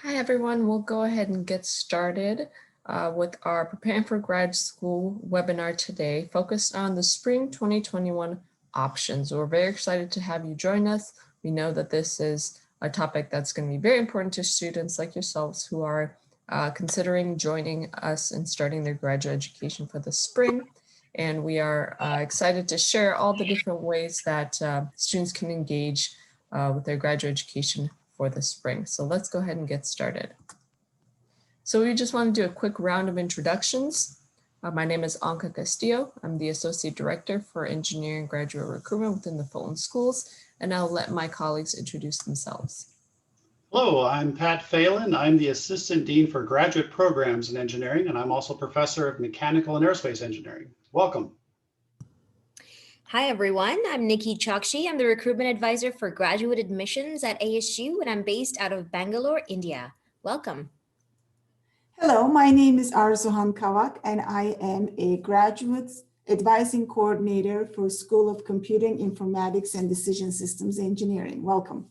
Hi everyone, we'll go ahead and get started with our Preparing for Grad School webinar today, focused on the Spring 2021 options. We're very excited to have you join us. We know that this is a topic that's going to be very important to students like yourselves who are considering joining us and starting their graduate education for the spring. And we are excited to share all the different ways that students can engage with their graduate education for the spring. So let's go ahead and get started. So we just want to do a quick round of introductions. My name is Anka Castillo. I'm the Associate Director for Engineering Graduate Recruitment within the Fulton Schools, and I'll let my colleagues introduce themselves. Hello, I'm Pat Phelan. I'm the Assistant Dean for Graduate Programs in Engineering, and I'm also Professor of Mechanical and Aerospace Engineering. Welcome. Hi, everyone. I'm Nikki Chokshi. I'm the Recruitment Advisor for Graduate Admissions at ASU, and I'm based out of Bangalore, India. Welcome. Hello, my name is Arzuhan Kavak, and I am a Graduate Advising Coordinator for School of Computing, Informatics, and Decision Systems Engineering. Welcome.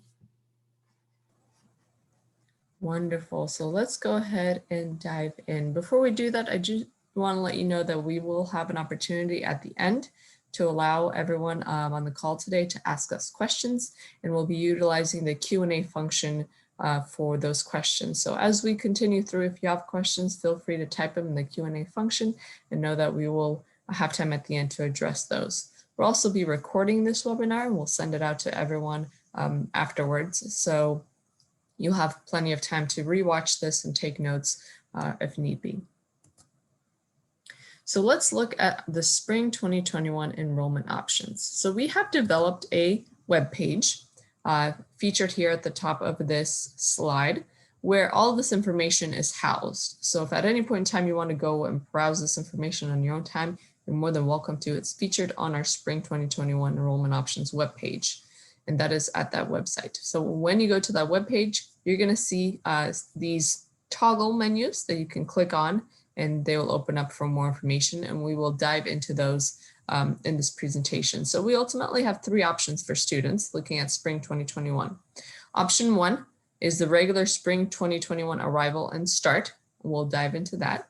Wonderful. So let's go ahead and dive in. Before we do that, I just want to let you know that we will have an opportunity at the end to allow everyone on the call today to ask us questions, and we'll be utilizing the Q&A function for those questions. So as we continue through, if you have questions, feel free to type them in the Q&A function and know that we will have time at the end to address those. We'll also be recording this webinar and we'll send it out to everyone afterwards. So you'll have plenty of time to rewatch this and take notes if need be. So let's look at the Spring 2021 enrollment options. So we have developed a web page featured here at the top of this slide where all this information is housed. So if at any point in time you want to go and browse this information on your own time, you're more than welcome to. It's featured on our Spring 2021 enrollment options webpage, and that is at that website. So when you go to that webpage, you're going to see these toggle menus that you can click on, and they will open up for more information, and we will dive into those in this presentation. So we ultimately have three options for students looking at Spring 2021. Option one is the regular Spring 2021 arrival and start. We'll dive into that.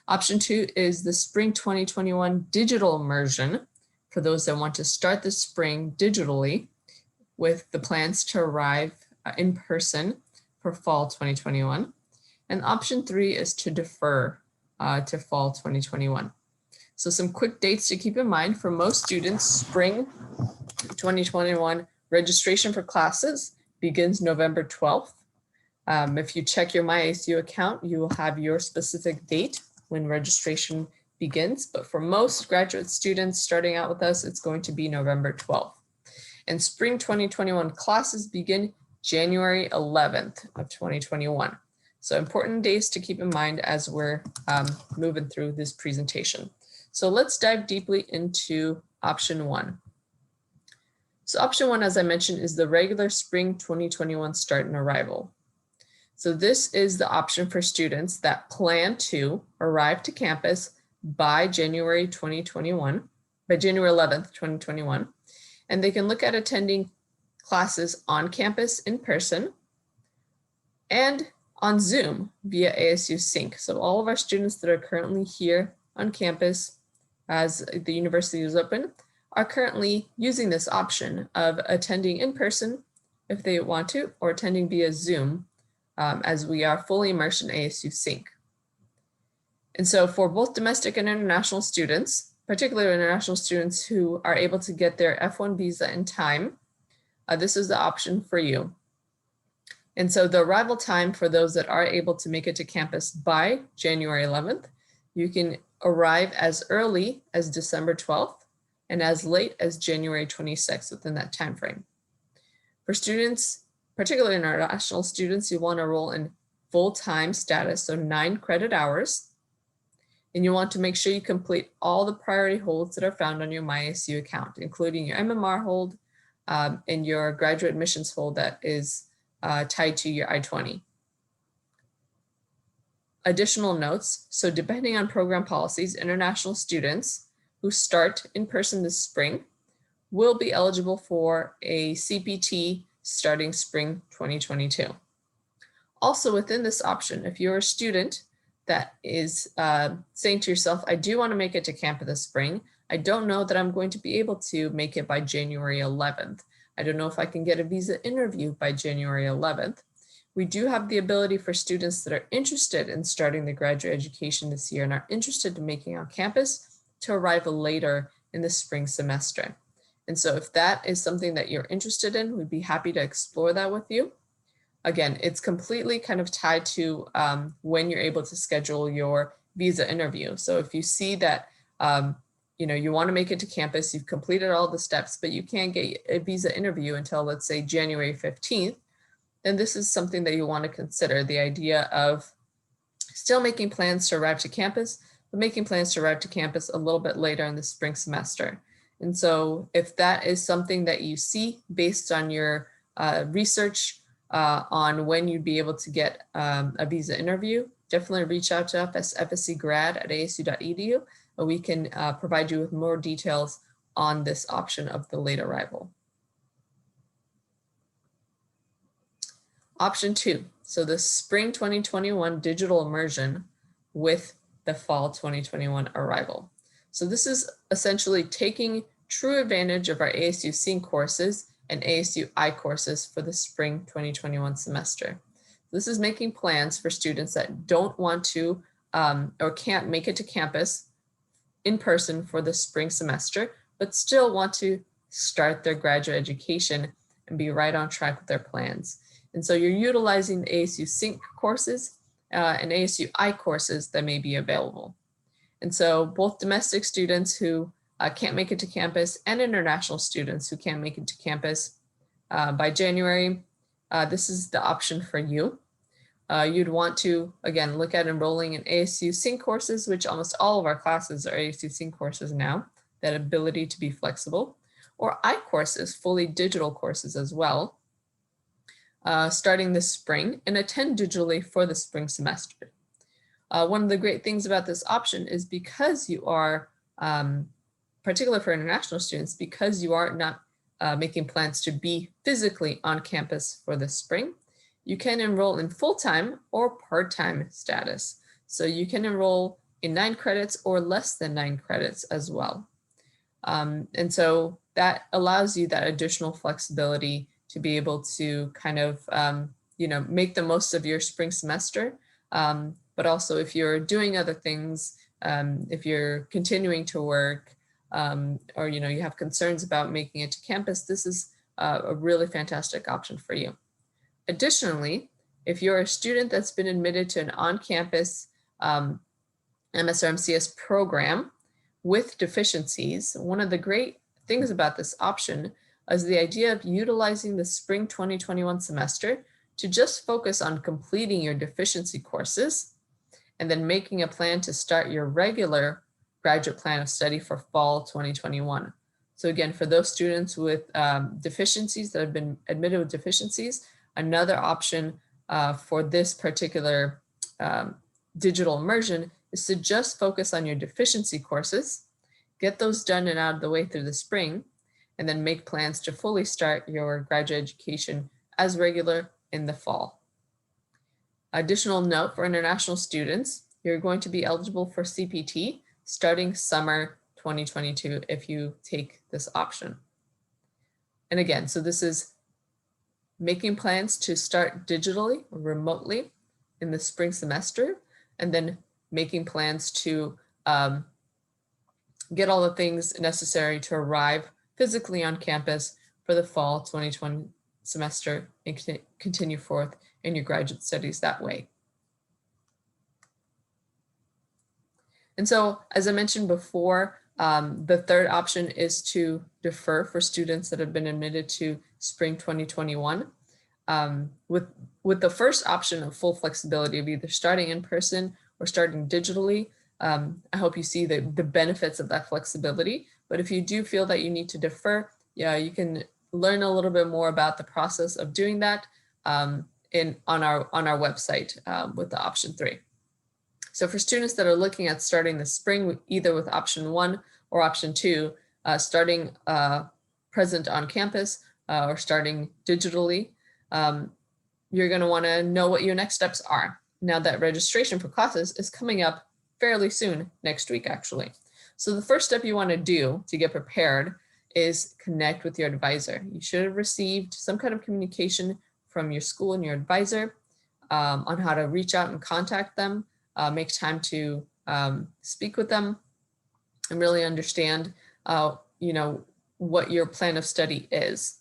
Option two is the Spring 2021 digital immersion for those that want to start the spring digitally with the plans to arrive in person for fall 2021. And option three is to defer to fall 2021. So some quick dates to keep in mind for most students: Spring 2021 registration for classes begins November 12th. If you check your MyASU account, you will have your specific date when registration begins. But for most graduate students starting out with us, it's going to be November 12th. And Spring 2021 classes begin January 11th of 2021. So important days to keep in mind as we're moving through this presentation. So let's dive deeply into option one. So option one, as I mentioned, is the regular Spring 2021 start and arrival. So this is the option for students that plan to arrive to campus by January 2021, by January 11th, 2021. And they can look at attending classes on campus in person and on Zoom via ASU Sync. So all of our students that are currently here on campus as the university is open are currently using this option of attending in person if they want to, or attending via Zoom as we are fully immersed in ASU Sync. And so for both domestic and international students, particularly international students who are able to get their F1 visa in time, this is the option for you. And so the arrival time for those that are able to make it to campus by January 11th, you can arrive as early as December 12th and as late as January 26th within that time frame. For students, particularly international students, you want to enroll in full-time status, so 9 credit hours. And you want to make sure you complete all the priority holds that are found on your MyASU account, including your MMR hold and your graduate admissions hold that is tied to your I-20. Additional notes, so depending on program policies, international students who start in person this spring will be eligible for a CPT starting spring 2022. Also within this option, if you're a student that is saying to yourself, I do want to make it to campus this spring, I don't know that I'm going to be able to make it by January 11th. I don't know if I can get a visa interview by January 11th. We do have the ability for students that are interested in starting the graduate education this year and are interested in making on campus to arrive later in the spring semester. And so if that is something that you're interested in, we'd be happy to explore that with you. Again, it's completely kind of tied to when you're able to schedule your visa interview. So if you see that you want to make it to campus, you've completed all the steps, but you can't get a visa interview until, let's say, January 15th, then this is something that you want to consider, the idea of still making plans to arrive to campus, but making plans to arrive to campus a little bit later in the spring semester. And so if that is something that you see based on your research on when you'd be able to get a visa interview, definitely reach out to us, fscgrad@asu.edu, and we can provide you with more details on this option of the late arrival. Option 2, so the spring 2021 digital immersion with the fall 2021 arrival. So this is essentially taking true advantage of our ASU Sync courses and ASU I courses for the spring 2021 semester. This is making plans for students that don't want to or can't make it to campus in person for the spring semester, but still want to start their graduate education and be right on track with their plans. And so you're utilizing the ASU Sync courses and ASU I courses that may be available. And so both domestic students who can't make it to campus and international students who can't make it to campus by January, this is the option for you. You'd want to, again, look at enrolling in ASU Sync courses, which almost all of our classes are ASU Sync courses now, that ability to be flexible, or I courses, fully digital courses as well, starting this spring, and attend digitally for the spring semester. One of the great things about this option is because you are, particularly for international students, because you are not making plans to be physically on campus for the spring, you can enroll in full-time or part-time status. So you can enroll in 9 credits or less than 9 credits as well. And so that allows you that additional flexibility to be able to kind of, make the most of your spring semester. But also if you're doing other things, if you're continuing to work, or, you have concerns about making it to campus, this is a really fantastic option for you. Additionally, if you're a student that's been admitted to an on-campus MSRMCS program with deficiencies, one of the great things about this option is the idea of utilizing the spring 2021 semester to just focus on completing your deficiency courses and then making a plan to start your regular graduate plan of study for fall 2021. So again, for those students with deficiencies that have been admitted with deficiencies, another option for this particular digital immersion is to just focus on your deficiency courses, get those done and out of the way through the spring, and then make plans to fully start your graduate education as regular in the fall. Additional note for international students, you're going to be eligible for CPT starting summer 2022 if you take this option. And again, so this is making plans to start digitally, remotely in the spring semester, and then making plans to get all the things necessary to arrive physically on campus for the fall 2020 semester and continue forth in your graduate studies that way. And so, as I mentioned before, the third option is to defer for students that have been admitted to spring 2021. With the first option of full flexibility of either starting in person or starting digitally, I hope you see the benefits of that flexibility. But if you do feel that you need to defer, you can learn a little bit more about the process of doing that on our website with the option 3. So for students that are looking at starting the spring, either with option 1 or option 2, starting present on campus or starting digitally, you're going to want to know what your next steps are. Now that registration for classes is coming up fairly soon, next week actually. So the first step you want to do to get prepared is connect with your advisor. You should have received some kind of communication from your school and your advisor on how to reach out and contact them, make time to speak with them and really understand, what your plan of study is.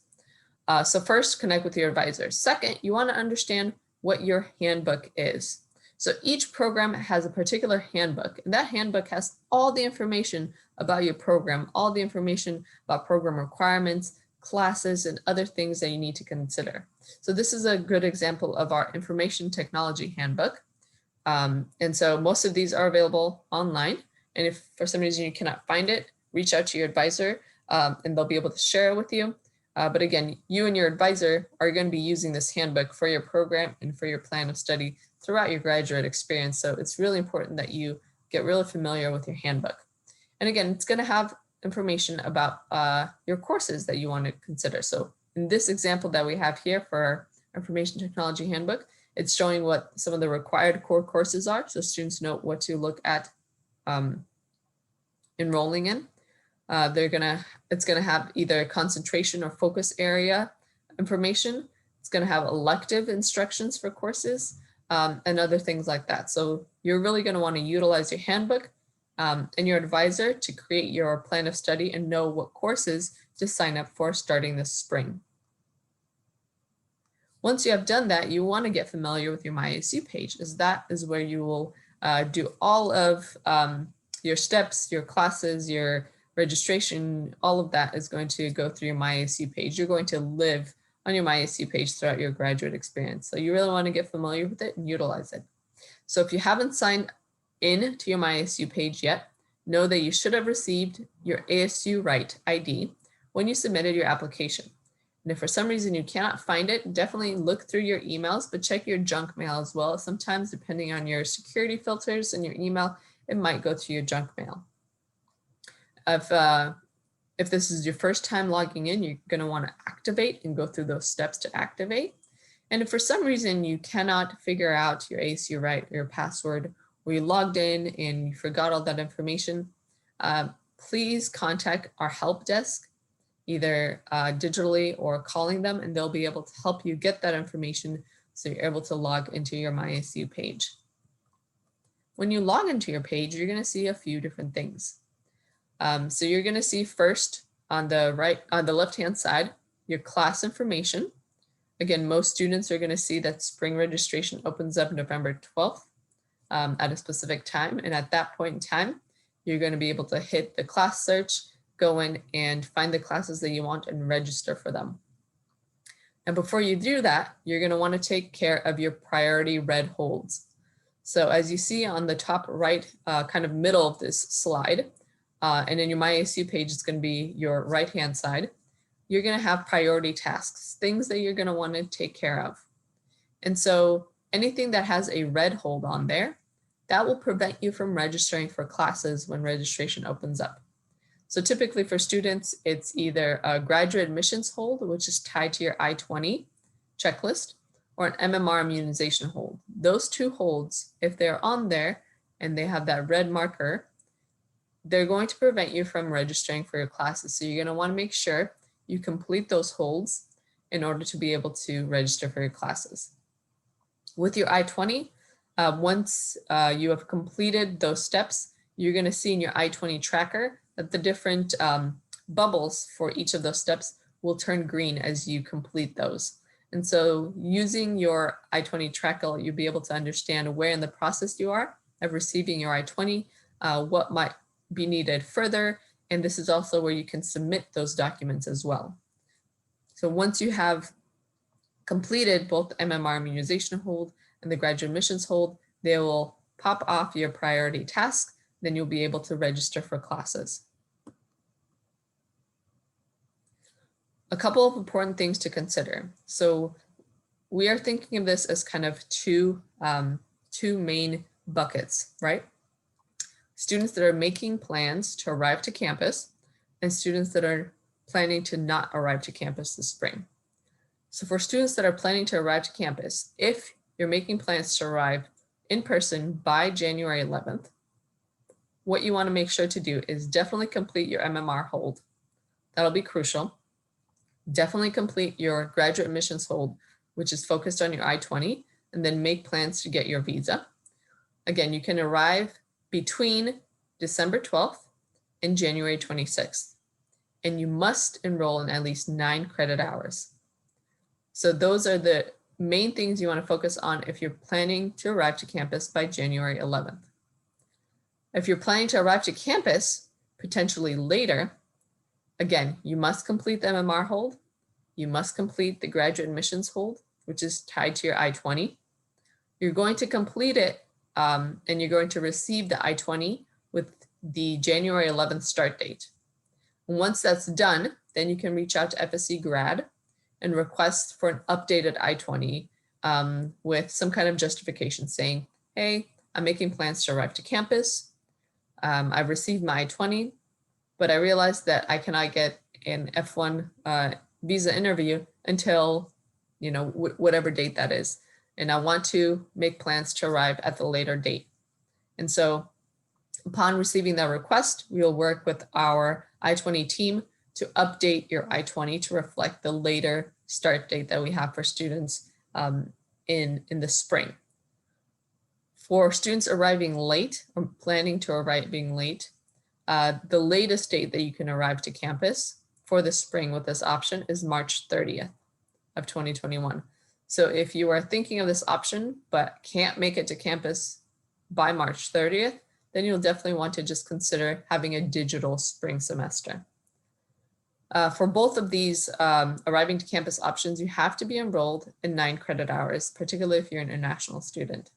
So first, connect with your advisor. Second, you want to understand what your handbook is. So each program has a particular handbook, and that handbook has all the information about your program, all the information about program requirements, classes, and other things that you need to consider. So this is a good example of our information technology handbook. And so most of these are available online. And if for some reason you cannot find it, reach out to your advisor and they'll be able to share it with you. But again, you and your advisor are going to be using this handbook for your program and for your plan of study throughout your graduate experience. So it's really important that you get really familiar with your handbook. And again, it's going to have information about your courses that you want to consider. So in this example that we have here for our information technology handbook, it's showing what some of the required core courses are, so students know what to look at enrolling in. It's gonna have either concentration or focus area information. It's gonna have elective instructions for courses and other things like that. So you're really gonna wanna utilize your handbook and your advisor to create your plan of study and know what courses to sign up for starting this spring. Once you have done that, you want to get familiar with your MyASU page, as that is where you will do all of your steps, your classes, your registration, all of that is going to go through your MyASU page. You're going to live on your MyASU page throughout your graduate experience. So you really want to get familiar with it and utilize it. So if you haven't signed in to your MyASU page yet, know that you should have received your ASU Right ID when you submitted your application. And if for some reason you cannot find it, definitely look through your emails, but check your junk mail as well. Sometimes, depending on your security filters in your email, it might go to your junk mail. If this is your first time logging in, you're going to want to activate and go through those steps to activate. And if for some reason you cannot figure out your ASU Right, your password, or you logged in and you forgot all that information, please contact our help desk, either digitally or calling them, and they'll be able to help you get that information so you're able to log into your MyASU page. When you log into your page, you're going to see a few different things. So you're going to see first on the left-hand side, your class information. Again, most students are going to see that spring registration opens up November 12th at a specific time. And at that point in time, you're going to be able to hit the class search, go in and find the classes that you want and register for them. And before you do that, you're going to want to take care of your priority red holds. So as you see on the top right, kind of middle of this slide, and in your MyASU page, it's going to be your right-hand side, you're going to have priority tasks, things that you're going to want to take care of. And so anything that has a red hold on there, that will prevent you from registering for classes when registration opens up. So typically for students, it's either a graduate admissions hold, which is tied to your I-20 checklist, or an MMR immunization hold. Those two holds, if they're on there and they have that red marker, they're going to prevent you from registering for your classes. So you're going to want to make sure you complete those holds in order to be able to register for your classes. With your I-20, once you have completed those steps, you're going to see in your I-20 tracker that the different bubbles for each of those steps will turn green as you complete those. And so using your I-20 tracker, you'll be able to understand where in the process you are of receiving your I-20, what might be needed further. And this is also where you can submit those documents as well. So once you have completed both the MMR immunization hold and the graduate admissions hold, they will pop off your priority task. Then you'll be able to register for classes. A couple of important things to consider. So we are thinking of this as kind of two main buckets, right? Students that are making plans to arrive to campus and students that are planning to not arrive to campus this spring. So for students that are planning to arrive to campus, if you're making plans to arrive in person by January 11th, what you want to make sure to do is definitely complete your MMR hold. That'll be crucial. Definitely complete your graduate admissions hold, which is focused on your I-20, and then make plans to get your visa. Again, you can arrive between December 12th and January 26th, and you must enroll in at least 9 credit hours. So those are the main things you want to focus on if you're planning to arrive to campus by January 11th. If you're planning to arrive to campus potentially later, again, you must complete the MMR hold. You must complete the graduate admissions hold, which is tied to your I-20. You're going to complete it and you're going to receive the I-20 with the January 11th start date. And once that's done, then you can reach out to FSC Grad and request for an updated I-20 with some kind of justification saying, hey, I'm making plans to arrive to campus. I've received my I-20, but I realized that I cannot get an F1 visa interview until, whatever date that is. And I want to make plans to arrive at the later date. And so upon receiving that request, we will work with our I-20 team to update your I-20 to reflect the later start date that we have for students in the spring. For students arriving late or planning to arrive being late, the latest date that you can arrive to campus for the spring with this option is March 30th of 2021. So if you are thinking of this option but can't make it to campus by March 30th, then you'll definitely want to just consider having a digital spring semester. For both of these arriving to campus options, you have to be enrolled in 9 credit hours, particularly if you're an international student.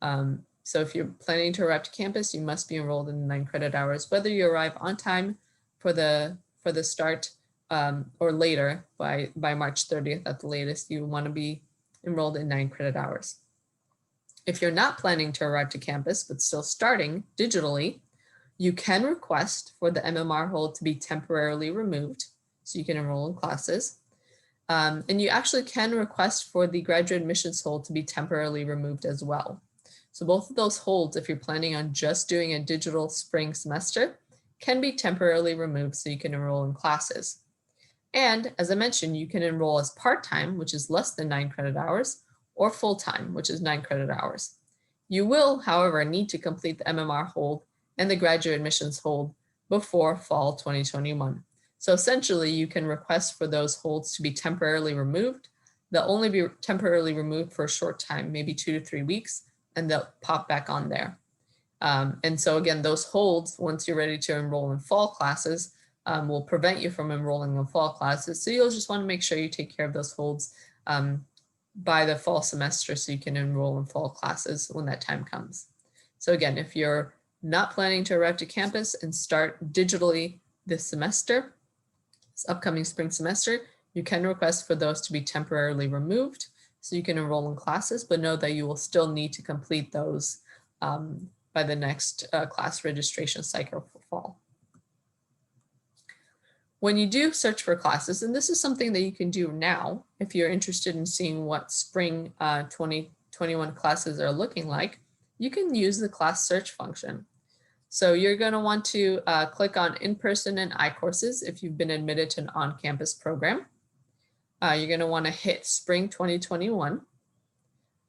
So if you're planning to arrive to campus, you must be enrolled in 9 credit hours, whether you arrive on time for the start or later by March 30th at the latest, you want to be enrolled in 9 credit hours. If you're not planning to arrive to campus, but still starting digitally, you can request for the MMR hold to be temporarily removed so you can enroll in classes. And you actually can request for the graduate admissions hold to be temporarily removed as well. So both of those holds, if you're planning on just doing a digital spring semester, can be temporarily removed so you can enroll in classes. And as I mentioned, you can enroll as part-time, which is less than 9 credit hours, or full-time, which is 9 credit hours. You will, however, need to complete the MMR hold and the graduate admissions hold before fall 2021. So essentially, you can request for those holds to be temporarily removed. They'll only be temporarily removed for a short time, maybe 2 to 3 weeks, and they'll pop back on there. And so again, those holds, once you're ready to enroll in fall classes, will prevent you from enrolling in fall classes. So you'll just want to make sure you take care of those holds by the fall semester so you can enroll in fall classes when that time comes. So again, if you're not planning to arrive to campus and start digitally this semester, this upcoming spring semester, you can request for those to be temporarily removed so you can enroll in classes, but know that you will still need to complete those by the next class registration cycle for fall. When you do search for classes, and this is something that you can do now if you're interested in seeing what spring 2021 classes are looking like, you can use the class search function. So you're going to want to click on in-person and I-courses if you've been admitted to an on-campus program. You're going to want to hit spring 2021.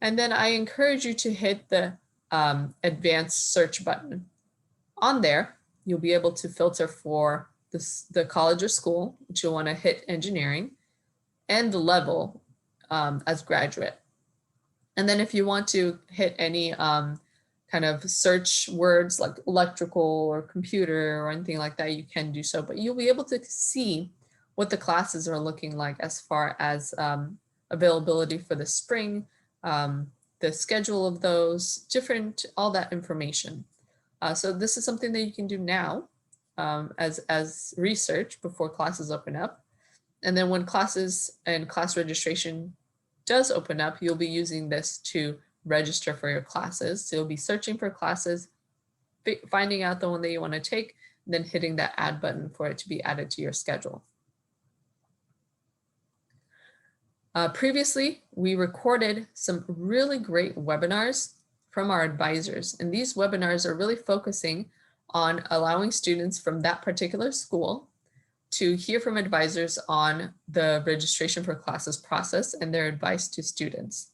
And then I encourage you to hit the advanced search button. On there, you'll be able to filter for the college or school, which you'll want to hit engineering, and the level as graduate. And then if you want to hit any kind of search words like electrical or computer or anything like that, you can do so, but you'll be able to see what the classes are looking like as far as availability for the spring, the schedule of those, different, all that information. So this is something that you can do now as research before classes open up. And then when classes and class registration does open up, you'll be using this to register for your classes. So you'll be searching for classes, finding out the one that you want to take, and then hitting that add button for it to be added to your schedule. Previously, we recorded some really great webinars from our advisors, and these webinars are really focusing on allowing students from that particular school to hear from advisors on the registration for classes process and their advice to students.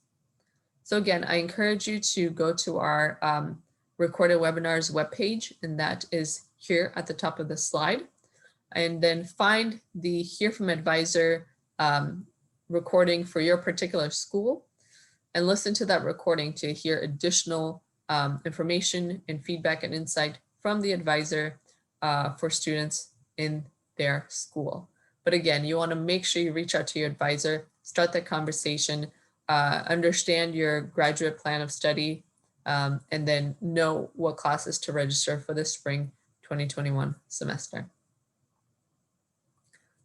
So again, I encourage you to go to our recorded webinars webpage, and that is here at the top of the slide, and then find the Hear from Advisor recording for your particular school and listen to that recording to hear additional information and feedback and insight from the advisor for students in their school. But again, you want to make sure you reach out to your advisor, start that conversation, understand your graduate plan of study, and then know what classes to register for the spring 2021 semester.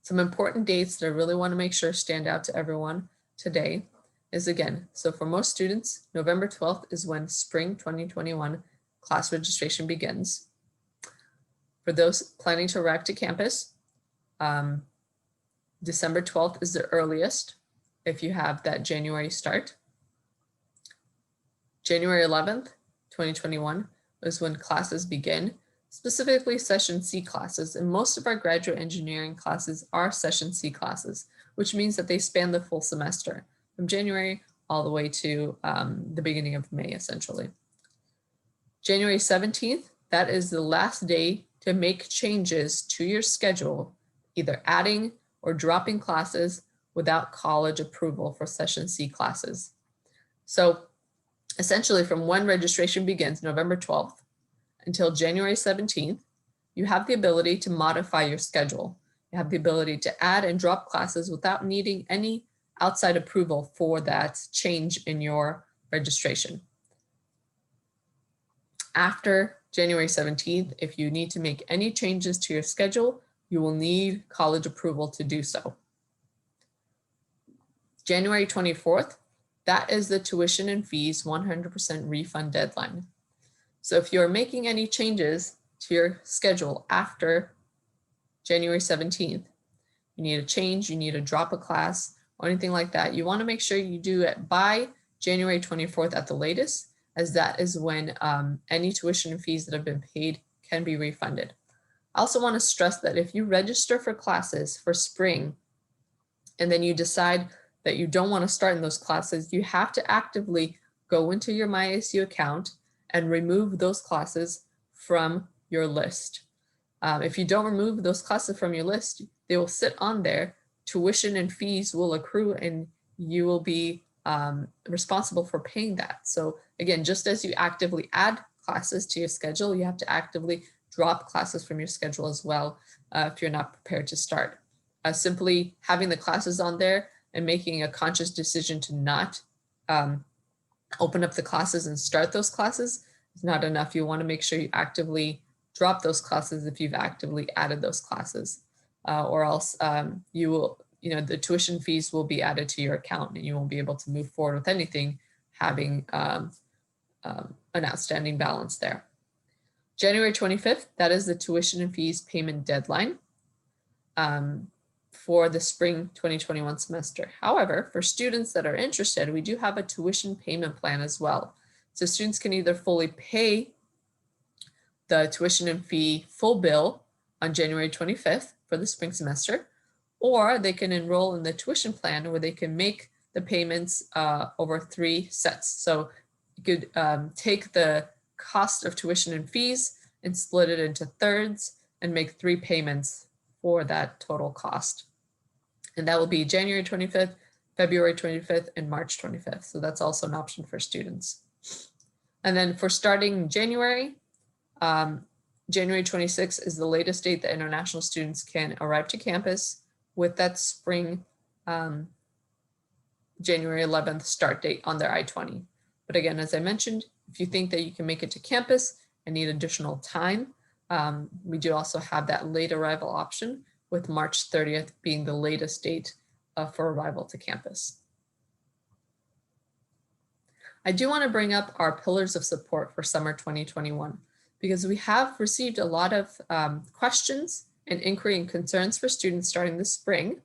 Some important dates that I really want to make sure stand out to everyone today is, again, so for most students, November 12th is when spring 2021 class registration begins. For those planning to arrive to campus, December 12th is the earliest if you have that January start. January 11th, 2021 is when classes begin, specifically session C classes, and most of our graduate engineering classes are session C classes, which means that they span the full semester from January all the way to the beginning of May, essentially. January 17th, that is the last day to make changes to your schedule, either adding or dropping classes without college approval for session C classes. So essentially from when registration begins, November 12th, until January 17th, you have the ability to modify your schedule. You have the ability to add and drop classes without needing any outside approval for that change in your registration. After January 17th, if you need to make any changes to your schedule, you will need college approval to do so. January 24th, that is the tuition and fees 100% refund deadline. So if you're making any changes to your schedule after January 17th, you need a change, you need to drop a class or anything like that, you want to make sure you do it by January 24th at the latest, as that is when any tuition and fees that have been paid can be refunded. I also want to stress that if you register for classes for spring and then you decide that you don't want to start in those classes, you have to actively go into your MyASU account and remove those classes from your list. If you don't remove those classes from your list, they will sit on there, tuition and fees will accrue, and you will be responsible for paying that. So again, just as you actively add classes to your schedule, you have to actively drop classes from your schedule as well if you're not prepared to start. Simply having the classes on there and making a conscious decision to not open up the classes and start those classes is not enough. You want to make sure you actively drop those classes if you've actively added those classes, or else you will, the tuition fees will be added to your account and you won't be able to move forward with anything having an outstanding balance there. January 25th, that is the tuition and fees payment deadline for the spring 2021 semester. However, for students that are interested, we do have a tuition payment plan as well. So students can either fully pay the tuition and fee full bill on January 25th for the spring semester, or they can enroll in the tuition plan where they can make the payments over 3 sets. So you could take the cost of tuition and fees and split it into thirds and make 3 payments for that total cost. And that will be January 25th, February 25th, and March 25th. So that's also an option for students. And then for starting January, January 26th is the latest date that international students can arrive to campus with that spring January 11th start date on their I-20. But again, as I mentioned, if you think that you can make it to campus and need additional time, we do also have that late arrival option, with March 30th being the latest date for arrival to campus. I do want to bring up our pillars of support for summer 2021, because we have received a lot of questions and inquiry and concerns for students starting this spring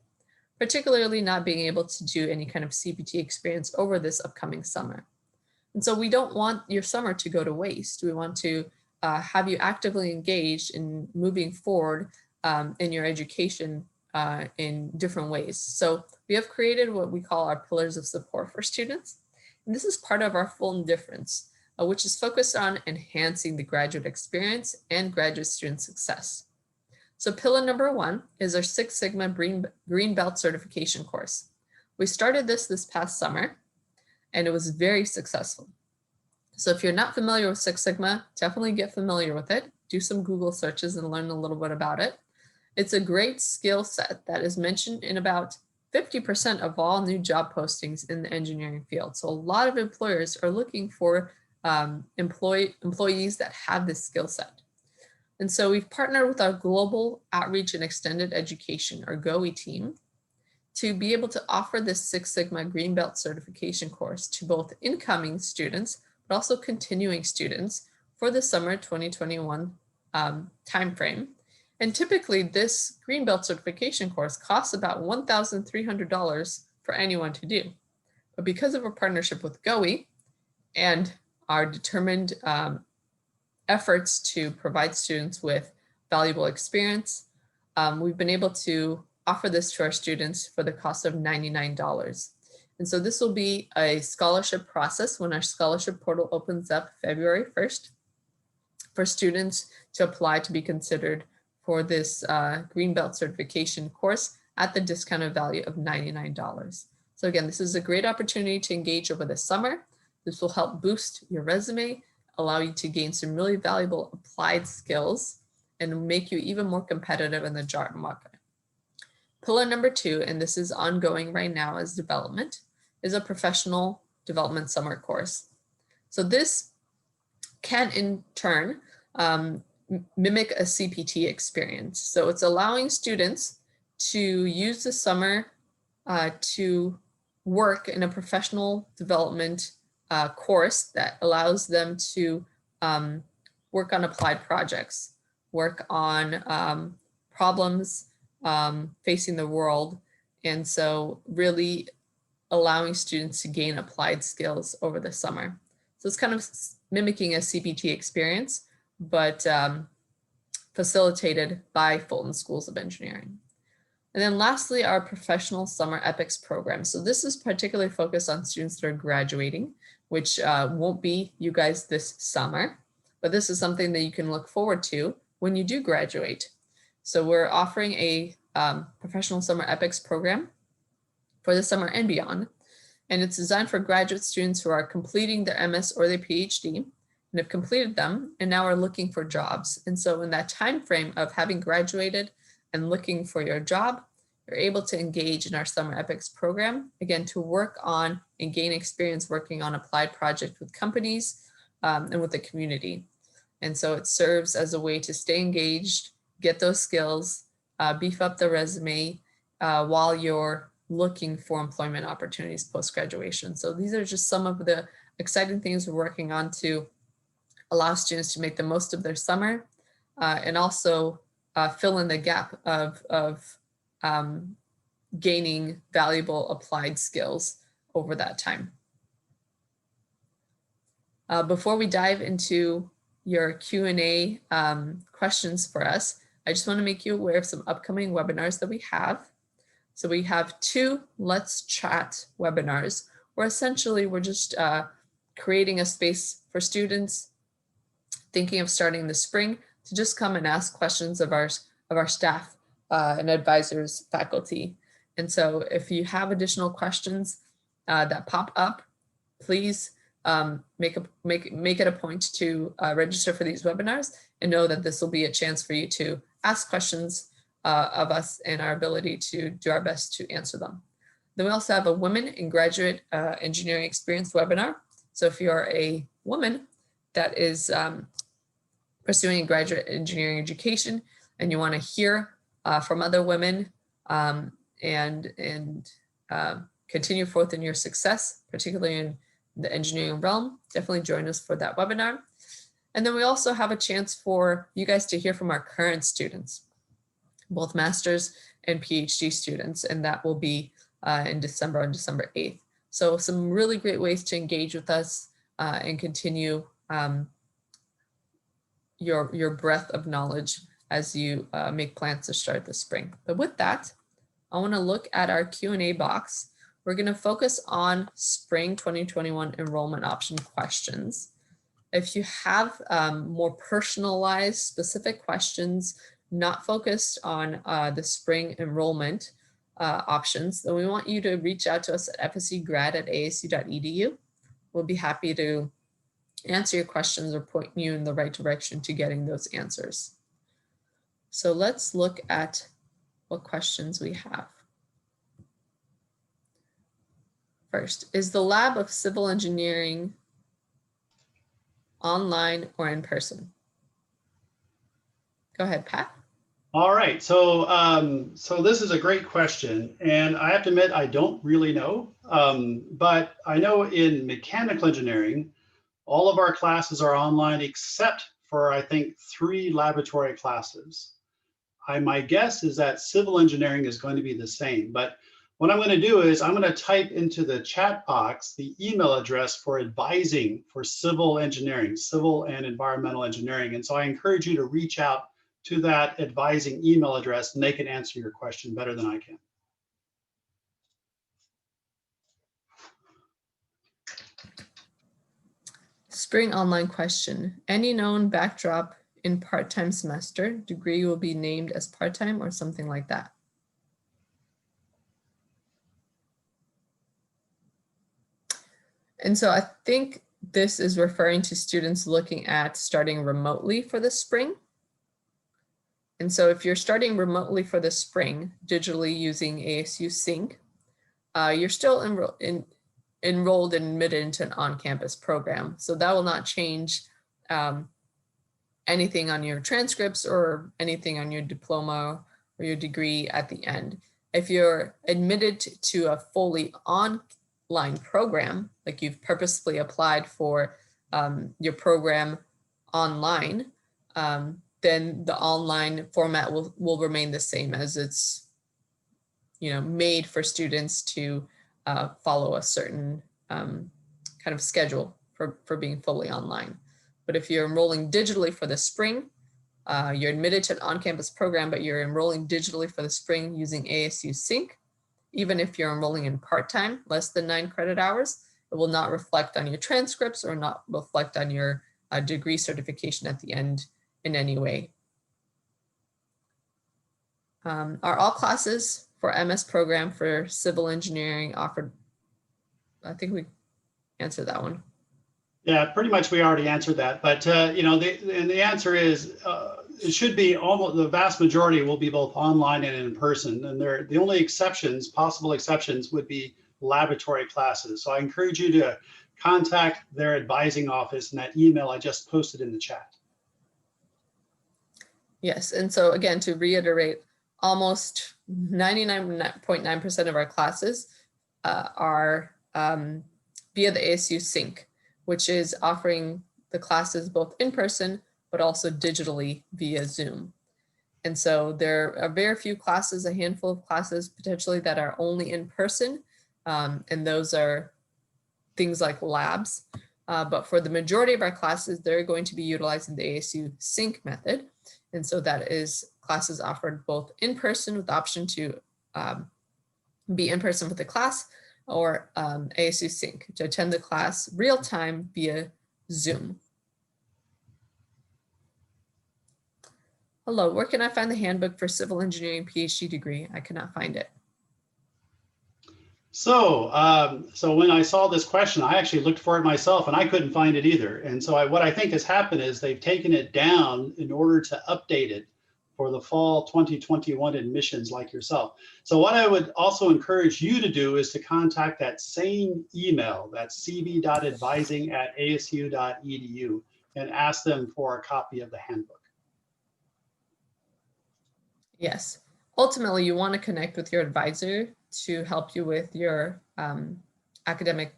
particularly not being able to do any kind of CPT experience over this upcoming summer. And so we don't want your summer to go to waste. We want to have you actively engaged in moving forward in your education in different ways. So we have created what we call our pillars of support for students. And this is part of our Fulton Difference, which is focused on enhancing the graduate experience and graduate student success. So pillar number 1 is our Six Sigma Green Belt certification course. We started this past summer, and it was very successful. So if you're not familiar with Six Sigma, definitely get familiar with it. Do some Google searches and learn a little bit about it. It's a great skill set that is mentioned in about 50% of all new job postings in the engineering field. So a lot of employers are looking for employees that have this skill set. And so we've partnered with our Global Outreach and Extended Education, or GOE team, to be able to offer this Six Sigma Green Belt certification course to both incoming students, but also continuing students for the summer 2021 timeframe. And typically this Green Belt certification course costs about $1,300 for anyone to do. But because of our partnership with GOE and our determined efforts to provide students with valuable experience, we've been able to offer this to our students for the cost of $99. And so this will be a scholarship process when our scholarship portal opens up February 1st for students to apply to be considered for this Green Belt certification course at the discounted value of $99. So again, this is a great opportunity to engage over the summer. This will help boost your resume, allow you to gain some really valuable applied skills, and make you even more competitive in the job market. Pillar number 2, and this is ongoing right now as development, is a professional development summer course. So this can in turn mimic a CPT experience. So it's allowing students to use the summer to work in a professional development course that allows them to work on applied projects, work on problems facing the world. And so really allowing students to gain applied skills over the summer. So it's kind of mimicking a CPT experience, but facilitated by Fulton Schools of Engineering. And then lastly, our professional summer epics program. So this is particularly focused on students that are graduating, which won't be you guys this summer, but this is something that you can look forward to when you do graduate. So we're offering a professional summer epics program for the summer and beyond. And it's designed for graduate students who are completing their MS or their PhD and have completed them and now are looking for jobs. And so in that time frame of having graduated and looking for your job, you're able to engage in our summer epics program, again, to work on and gain experience working on applied projects with companies and with the community. And so it serves as a way to stay engaged, get those skills, beef up the resume while you're looking for employment opportunities post-graduation. So these are just some of the exciting things we're working on to allow students to make the most of their summer and also fill in the gap of gaining valuable applied skills over that time. Before we dive into your Q&A questions for us, I just want to make you aware of some upcoming webinars that we have. So we have 2 Let's Chat webinars, where essentially we're just creating a space for students thinking of starting this spring to just come and ask questions of our staff and advisors, faculty. And so if you have additional questions that pop up, please make it a point to register for these webinars and know that this will be a chance for you to ask questions of us and our ability to do our best to answer them. Then we also have a Women in Graduate Engineering Experience webinar. So if you're a woman that is pursuing graduate engineering education and you want to hear from other women and continue forth in your success, particularly in the engineering realm, definitely join us for that webinar. And then we also have a chance for you guys to hear from our current students, both master's and PhD students, and that will be in December, on December 8th. So some really great ways to engage with us and continue your breadth of knowledge as you make plans to start the spring. But with that, I want to look at our Q&A box. We're going to focus on spring 2021 enrollment option questions. If you have more personalized, specific questions, not focused on the spring enrollment options, then we want you to reach out to us at fscgrad@asu.edu. We'll be happy to answer your questions or point you in the right direction to getting those answers. So let's look at what questions we have. First, is the lab of civil engineering online or in person? Go ahead, Pat. All right, so so this is a great question, and I have to admit I don't really know, but I know in mechanical engineering, all of our classes are online except for, I think, 3 laboratory classes. My guess is that civil engineering is going to be the same, but what I'm going to do is I'm going to type into the chat box the email address for advising for civil engineering, civil and environmental engineering. And so I encourage you to reach out to that advising email address, and they can answer your question better than I can. Spring online question. Any known backdrop in part-time semester? Degree will be named as part-time or something like that. And so I think this is referring to students looking at starting remotely for the spring. And so if you're starting remotely for the spring, digitally using ASU Sync, you're still enrolled and admitted into an on-campus program. So that will not change anything on your transcripts or anything on your diploma or your degree at the end. If you're admitted to a fully online program, like you've purposefully applied for your program online, then the online format will remain the same, as it's made for students to follow a certain kind of schedule for being fully online. But if you're enrolling digitally for the spring, you're admitted to an on-campus program, but you're enrolling digitally for the spring using ASU Sync. Even if you're enrolling in part-time, less than 9 credit hours, it will not reflect on your transcripts or not reflect on your degree certification at the end in any way. Are all classes for MS program for civil engineering offered? I think we answered that one. Yeah, pretty much we already answered that, but the answer is it should be almost the vast majority will be both online and in person, and the only exceptions, possible exceptions, would be laboratory classes. So I encourage you to contact their advising office in that email I just posted in the chat. Yes, and so again, to reiterate, almost 99.9% of our classes are via the ASU Sync, which is offering the classes both in person, but also digitally via Zoom. And so there are very few classes, a handful of classes potentially, that are only in person. And those are things like labs. But for the majority of our classes, they're going to be utilizing the ASU Sync method. And so that is classes offered both in person with the option to be in person with the class, or ASU Sync to attend the class real time via Zoom. Hello, where can I find the handbook for civil engineering PhD degree? I cannot find it. So when I saw this question, I actually looked for it myself and I couldn't find it either. And so what I think has happened is they've taken it down in order to update it for the fall 2021 admissions like yourself. So what I would also encourage you to do is to contact that same email, that's cv.advising@asu.edu, and ask them for a copy of the handbook. Yes, ultimately you want to connect with your advisor to help you with your academic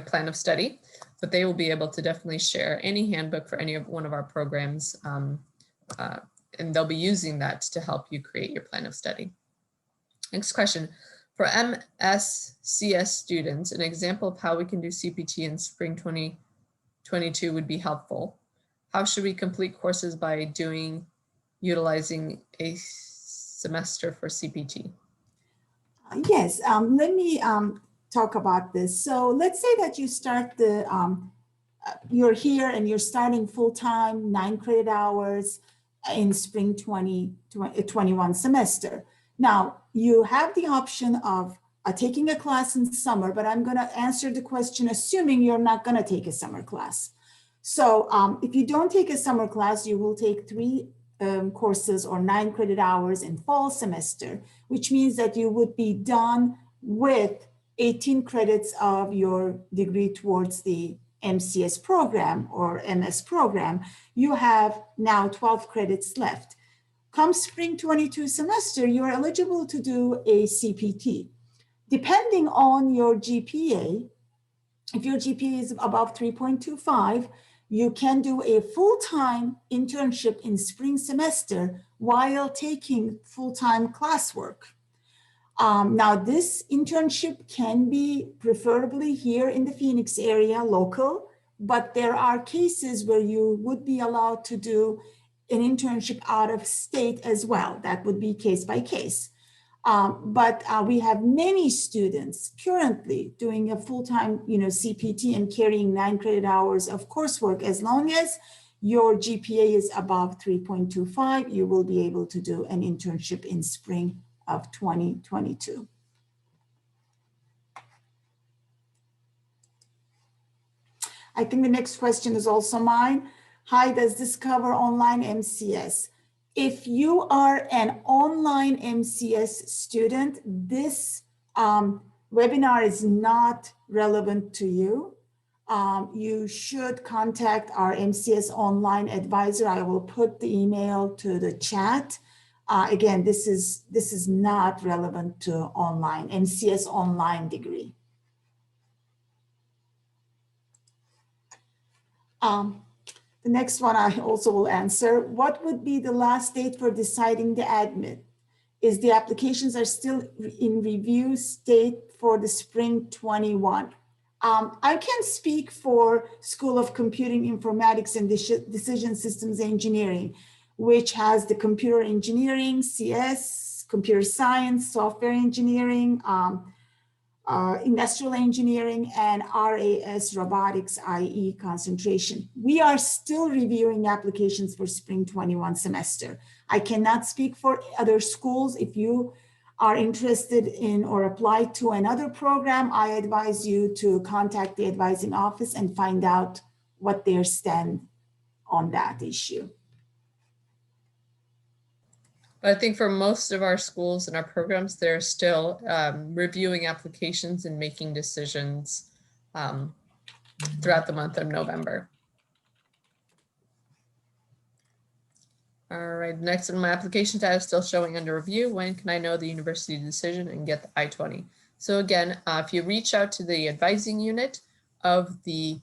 plan of study, but they will be able to definitely share any handbook for any of one of our programs they'll be using that to help you create your plan of study. Next question. For MSCS students, an example of how we can do CPT in spring 2022 would be helpful. How should we complete courses by utilizing a semester for CPT? Yes, let me talk about this. So let's say that you start you're here and you're starting full-time, 9 credit hours in spring 2021 semester. Now, you have the option of taking a class in summer, but I'm going to answer the question assuming you're not going to take a summer class. So if you don't take a summer class, you will take 3 courses or 9 credit hours in fall semester, which means that you would be done with 18 credits of your degree towards the MCS program or MS program. You have now 12 credits left. Come spring 22 semester, you are eligible to do a CPT. Depending on your GPA, if your GPA is above 3.25, you can do a full-time internship in spring semester while taking full-time classwork. Now, this internship can be preferably here in the Phoenix area, local, but there are cases where you would be allowed to do an internship out of state as well. That would be case by case. But we have many students currently doing a full-time, CPT and carrying 9 credit hours of coursework. As long as your GPA is above 3.25, you will be able to do an internship in spring of 2022. I think the next question is also mine. Hi, does this cover online MCS? If you are an online MCS student, this webinar is not relevant to you. You should contact our MCS online advisor. I will put the email to the chat. Again, this is not relevant to online, MCS online degree. The next one I also will answer. What would be the last date for deciding the admit? Is the applications are still in review state for the spring 21? I can speak for School of Computing Informatics and Decision Systems Engineering, which has the computer engineering, CS, computer science, software engineering, industrial engineering, and RAS, robotics, IE concentration. We are still reviewing applications for spring 21 semester. I cannot speak for other schools. If you are interested in or apply to another program, I advise you to contact the advising office and find out what their stand on that issue. But I think for most of our schools and our programs, they're still reviewing applications and making decisions throughout the month of November. All right, next in my application status still showing under review. When can I know the university decision and get the I-20? So again, if you reach out to the advising unit of the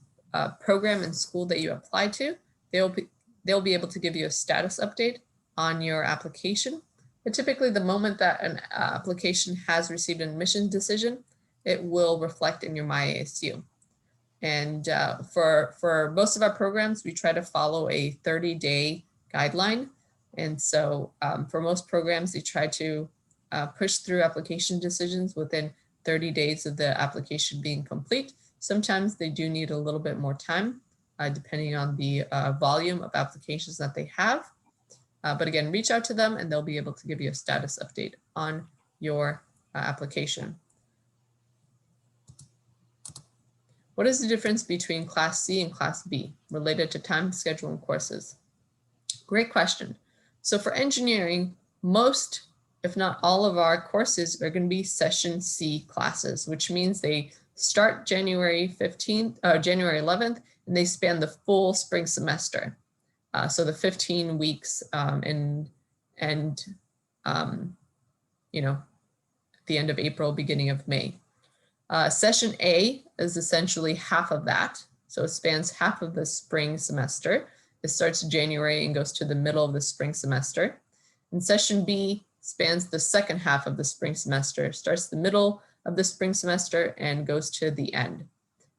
program and school that you apply to, they'll be able to give you a status update on your application. But typically the moment that an application has received an admission decision, it will reflect in your MyASU. And for most of our programs, we try to follow a 30-day guideline. And so for most programs, they try to push through application decisions within 30 days of the application being complete. Sometimes they do need a little bit more time, depending on the volume of applications that they have. But again, reach out to them and they'll be able to give you a status update on your application. What is the difference between Class C and Class B related to time, schedule, and courses? Great question. So for engineering, most, if not all of our courses are going to be Session C classes, which means they start January 11th, and they span the full spring semester. So the 15 weeks and the end of April, beginning of May. Session A is essentially half of that. So it spans half of the spring semester. It starts January and goes to the middle of the spring semester. And session B spans the second half of the spring semester, starts the middle of the spring semester and goes to the end.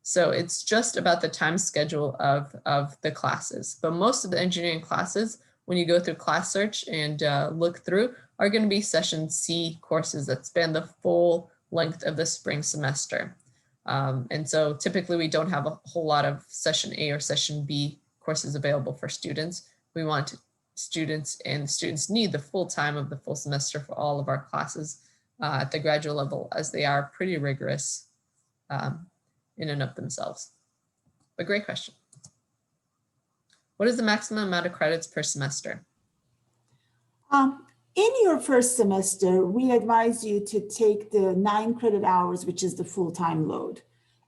So it's just about the time schedule of the classes. But most of the engineering classes, when you go through class search and look through, are going to be session C courses that span the full length of the spring semester. And so typically we don't have a whole lot of session A or session B courses available for students. We want students, and students need the full time of the full semester for all of our classes at the graduate level, as they are pretty rigorous in and of themselves. But great question. What is the maximum amount of credits per semester? In your first semester, we advise you to take the 9 credit hours, which is the full-time load.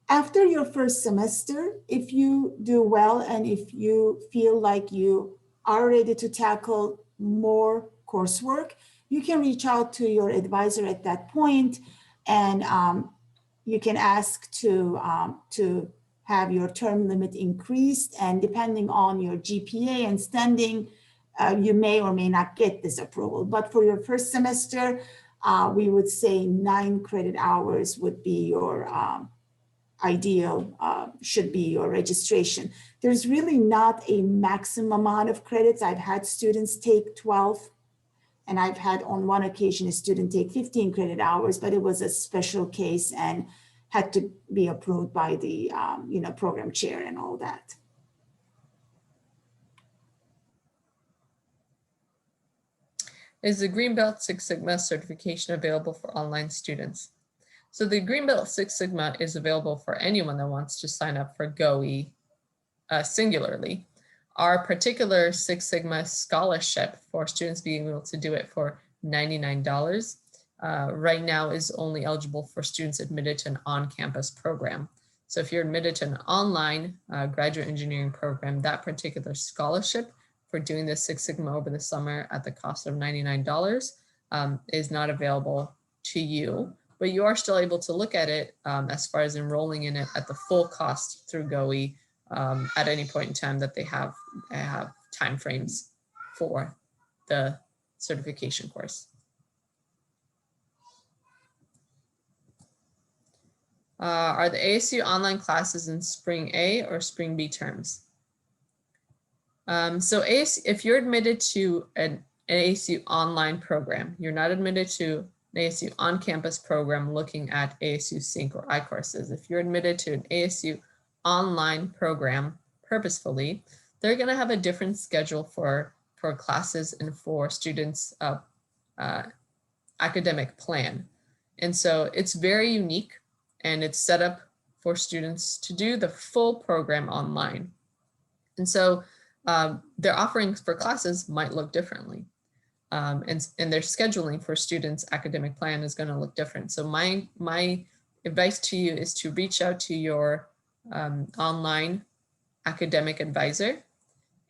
After your first semester, if you do well and if you feel like you are ready to tackle more coursework, you can reach out to your advisor at that point, and you can ask to have your term limit increased, and depending on your GPA and standing, you may or may not get this approval. But for your first semester, we would say 9 credit hours would be your ideal, should be your registration. There's really not a maximum amount of credits. I've had students take 12, and I've had on one occasion a student take 15 credit hours, but it was a special case and had to be approved by the program chair and all that. Is the Greenbelt Six Sigma certification available for online students? So the Greenbelt Six Sigma is available for anyone that wants to sign up for GOE singularly. Our particular Six Sigma scholarship for students being able to do it for $99 right now is only eligible for students admitted to an on-campus program. So if you're admitted to an online graduate engineering program, that particular scholarship for doing the Six Sigma over the summer at the cost of $99 is not available to you, but you are still able to look at it as far as enrolling in it at the full cost through GOE at any point in time that they have timeframes for the certification course. Are the ASU online classes in spring A or spring B terms? So ASU, if you're admitted to an ASU online program, you're not admitted to an ASU on-campus program looking at ASU Sync or iCourses. If you're admitted to an ASU online program purposefully, they're going to have a different schedule for classes and for students' academic plan. And so it's very unique, and it's set up for students to do the full program online. And so their offerings for classes might look differently. And their scheduling for students' academic plan is going to look different. So my advice to you is to reach out to your online academic advisor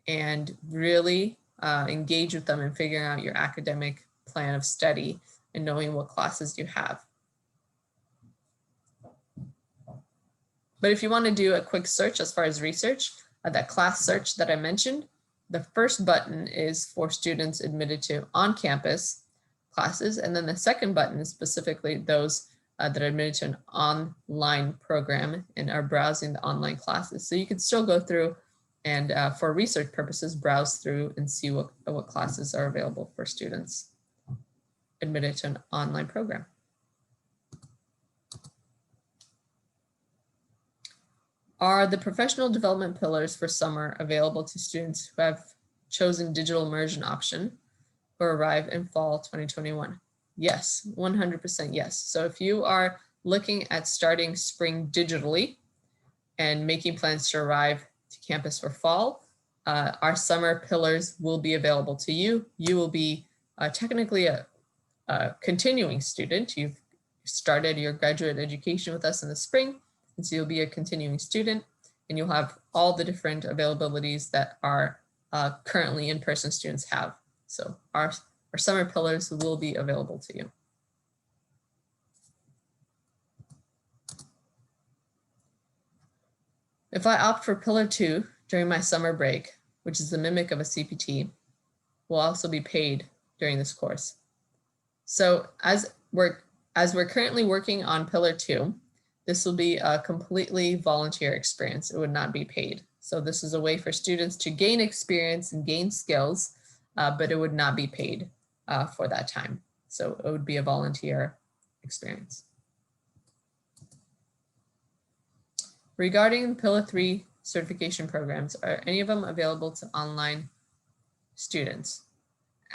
and really engage with them in figuring out your academic plan of study and knowing what classes you have. But if you want to do a quick search as far as research, that class search that I mentioned, the first button is for students admitted to on-campus classes. And then the second button is specifically those that are admitted to an online program and are browsing the online classes. So you can still go through and for research purposes, browse through and see what classes are available for students admitted to an online program. Are the professional development pillars for summer available to students who have chosen digital immersion option or arrive in fall 2021? Yes, 100% yes. So if you are looking at starting spring digitally and making plans to arrive to campus for fall, our summer pillars will be available to you. You will be technically a continuing student. You've started your graduate education with us in the spring. And so you'll be a continuing student, and you'll have all the different availabilities that our currently in-person students have. So our summer pillars will be available to you. If I opt for pillar 2 during my summer break, which is the mimic of a CPT, will also be paid during this course. So as we're currently working on Pillar 2, this will be a completely volunteer experience. It would not be paid. So this is a way for students to gain experience and gain skills, but it would not be paid for that time. So it would be a volunteer experience. Regarding Pillar 3 certification programs, are any of them available to online students?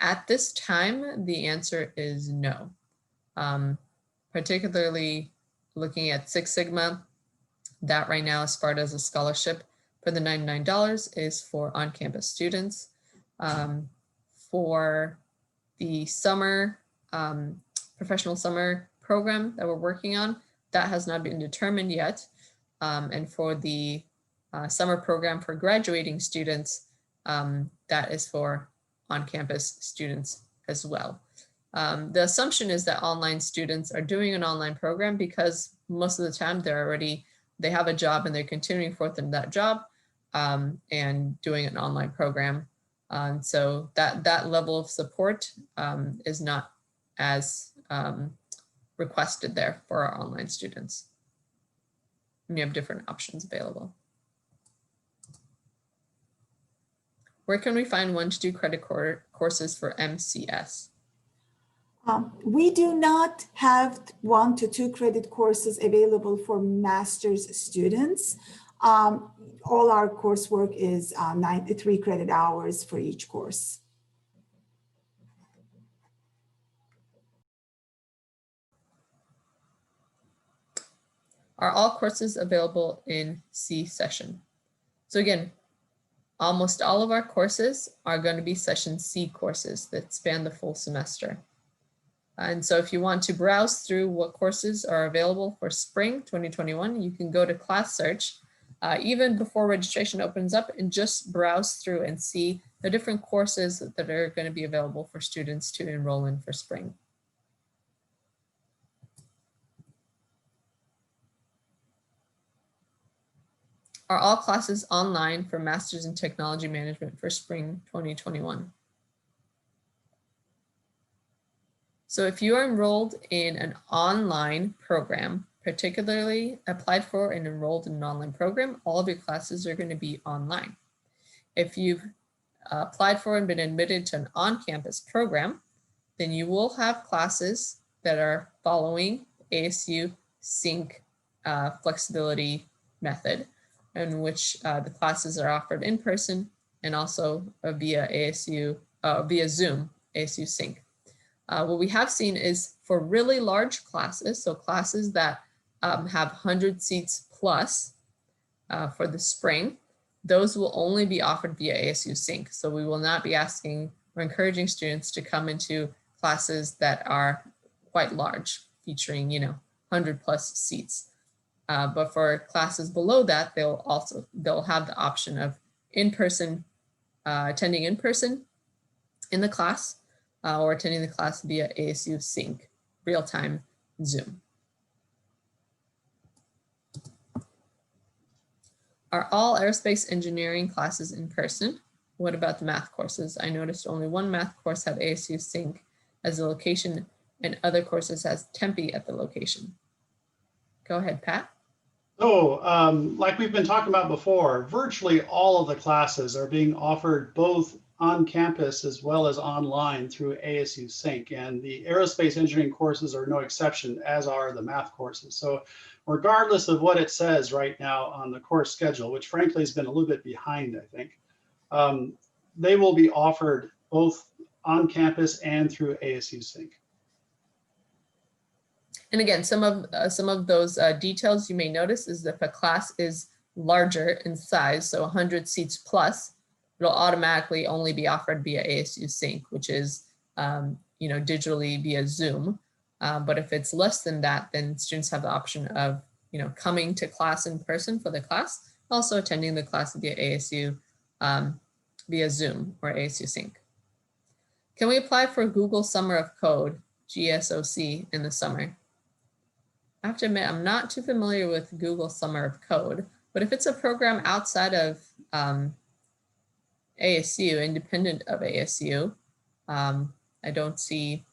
At this time, the answer is no. Particularly looking at Six Sigma, that right now is offered as a scholarship for the $99 is for on-campus students. For the summer, professional summer program that we're working on, that has not been determined yet. And for the summer program for graduating students, that is for on-campus students as well. The assumption is that online students are doing an online program because most of the time they have a job and they're continuing forth in that job and doing an online program. So that level of support is not as requested there for our online students. And you have different options available. Where can we find 1 to 2 credit courses for MCS? We do not have 1 to 2 credit courses available for master's students. All our coursework is 93 credit hours for each course. Are all courses available in C session? So again, almost all of our courses are going to be session C courses that span the full semester. And so if you want to browse through what courses are available for spring 2021, you can go to class search even before registration opens up and just browse through and see the different courses that are going to be available for students to enroll in for spring. Are all classes online for Masters in Technology Management for spring 2021? So if you are enrolled in an online program, particularly applied for and enrolled in an online program, all of your classes are going to be online. If you've applied for and been admitted to an on-campus program, then you will have classes that are following ASU sync flexibility method, in which the classes are offered in person and also via Zoom, ASU sync. What we have seen is for really large classes, so classes that have 100 seats plus for the spring, those will only be offered via ASU sync. So we will not be asking or encouraging students to come into classes that are quite large, featuring 100 plus seats. But for classes below that, they'll have the option of attending in person in the class or attending the class via ASU sync, real-time Zoom. Are all aerospace engineering classes in person? What about the math courses? I noticed only one math course had ASU sync as the location and other courses has Tempe at the location. Go ahead, Pat. So like we've been talking about before, virtually all of the classes are being offered both on campus as well as online through ASU Sync, and the aerospace engineering courses are no exception, as are the math courses. So regardless of what it says right now on the course schedule, which frankly has been a little bit behind, I think, they will be offered both on campus and through ASU Sync. And again, some of those details you may notice is that if a class is larger in size, so 100 seats plus, it'll automatically only be offered via ASU Sync, which is digitally via Zoom. But if it's less than that, then students have the option of coming to class in person for the class, also attending the class via ASU via Zoom or ASU Sync. Can we apply for Google Summer of Code, GSOC, in the summer? I have to admit, I'm not too familiar with Google Summer of Code, but if it's a program outside of ASU, independent of ASU, I don't see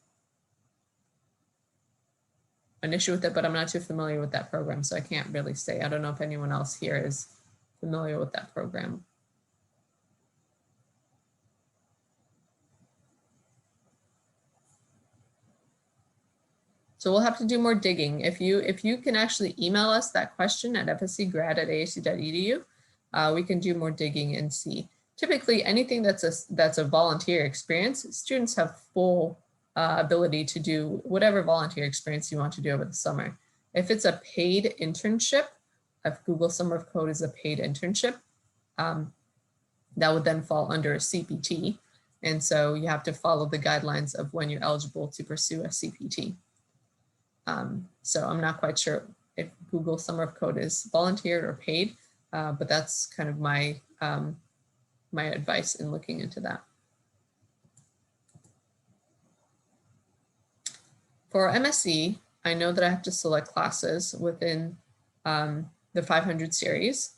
an issue with it, but I'm not too familiar with that program, so I can't really say. I don't know if anyone else here is familiar with that program. So we'll have to do more digging. If you can actually email us that question at fscgrad@asu.edu, we can do more digging and see. Typically, anything that's a volunteer experience, students have full ability to do whatever volunteer experience you want to do over the summer. If it's a paid internship, if Google Summer of Code is a paid internship, that would then fall under a CPT. And so you have to follow the guidelines of when you're eligible to pursue a CPT. So I'm not quite sure if Google Summer of Code is volunteer or paid, but that's kind of my, my advice in looking into that. For MSc, I know that I have to select classes within the 500 series,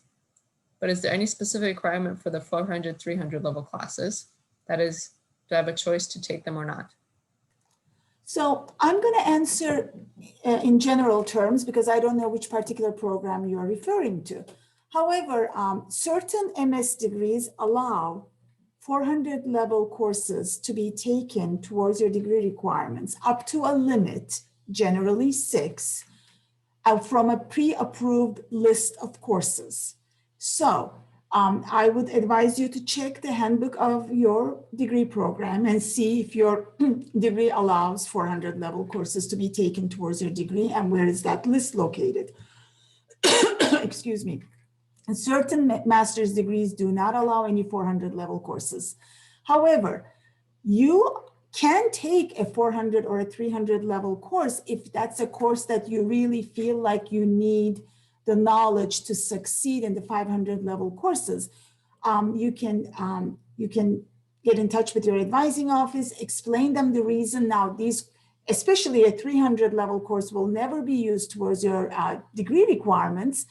but is there any specific requirement for the 400, 300 level classes? That is, do I have a choice to take them or not? So I'm going to answer in general terms because I don't know which particular program you are referring to. However, certain MS degrees allow 400 level courses to be taken towards your degree requirements up to a limit, generally 6, from a pre-approved list of courses. So I would advise you to check the handbook of your degree program and see if your degree allows 400 level courses to be taken towards your degree and where is that list located. Excuse me. And certain master's degrees do not allow any 400 level courses. However, you can take a 400 or a 300 level course if that's a course that you really feel like you need the knowledge to succeed in the 500 level courses. You can get in touch with your advising office, explain them the reason. Now these, especially a 300 level course, will never be used towards your degree requirements.